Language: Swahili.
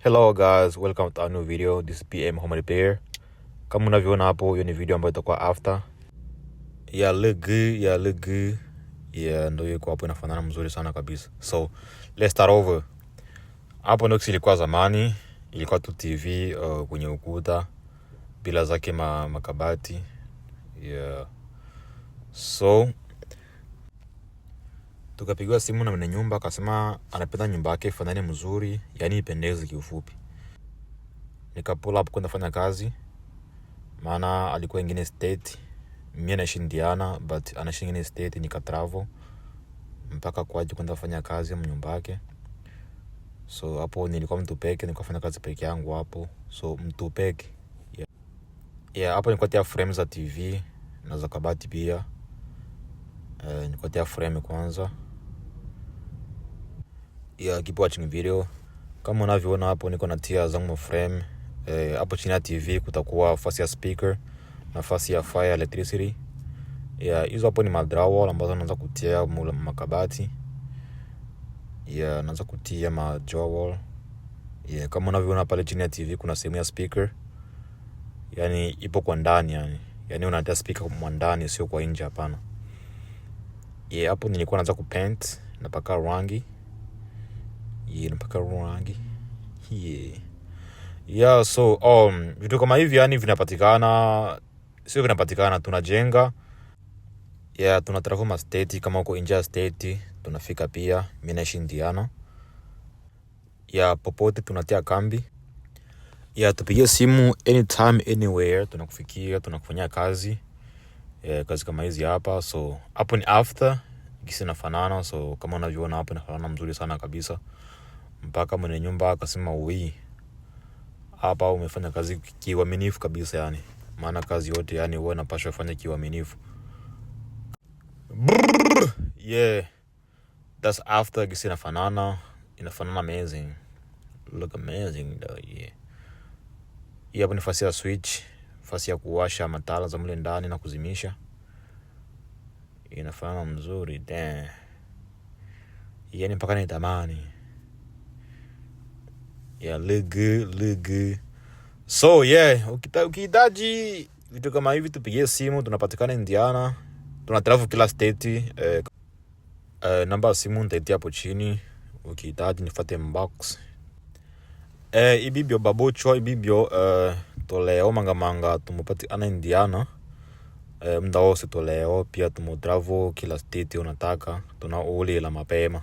Hello guys, welcome to a new video. This is PM Home Repair. Kama unavyoona hapo, hiyo ni video ambayo itakuwa after. Look good. Ndio iko hapo, inafanana mzuri sana kabisa. So, let's start over. Hapo ndio ilikuwa zamani, ilikuwa tu TV kwenye ukuta bila zake makabati. So, tukapigiwa simu na mwenye nyumba akasema anapenda nyumba yake ifanane mzuri, yani ipendeze kiufupi. Nikapull up kwenda fanya kazi. Maana alikuwa ingine state, mimi naishi Indiana but anaishi ingine state. Nikatravel mpaka kwaje kwenda fanya kazi nyumba yake. So hapo nilikuwa mtu peke, nilikuwa fanya kazi peke yangu hapo. So mtu peke. Hapo nilikuwa tia frames za TV na za kabati pia. Nilikuwa tia frame kwanza. Keep watching video. Kama unavyoona hapo niko natia zangu frame. Hapo chini ya TV kutakuwa nafasi ya speaker, nafasi ya fire electricity. Hizo hapo ni drywall ambazo naanza kutia makabati. Naanza kutia drywall. Kama unavyoona pale chini ya TV kuna sehemu ya speaker. Yani ipo kwa ndani yani unatia speaker kwa ndani, sio kwa nje, hapana. Hapo nilikuwa naanza kupaint, napaka rangi. Napaka rangi. So vitu kama hivi yani vinapatikana, sio vinapatikana, tunajenga. Tunatravel state, kama uko nje ya state tunafika pia. Mimi naishi Indiana. Popote tunatia kambi. Tupigie simu anytime anywhere, tunakufikia, tunakufanyia kazi. Kazi kama hizi hapa. So hapo ni after gisi nafanana. So kama unavyoona hapo inafanana mzuri sana kabisa. Mpaka mwenye nyumba akasema hapa umefanya kazi kiuaminifu kabisa yani. Maana kazi yote yani wewe unapaswa kufanya kiuaminifu. That's after gisi inafanana amazing. Look amazing though. Hapo ni nafasi ya switch, nafasi ya kuwasha mataa za mle ndani na kuzimisha. Inafanana mzuri yani mpaka nitamani. Look good. So ukihitaji vitu kama hivi tupigie simu, tunapatikana Indiana. Tunatravel kila state. Namba ya simu nitaitia hapo chini. Ukihitaji nifuate inbox. Ibibyo babocho, ibibyo toleo manga tumupati Indiana. Mda wose toleo pia tumutravel kila state unataka. Tunauli la mapema.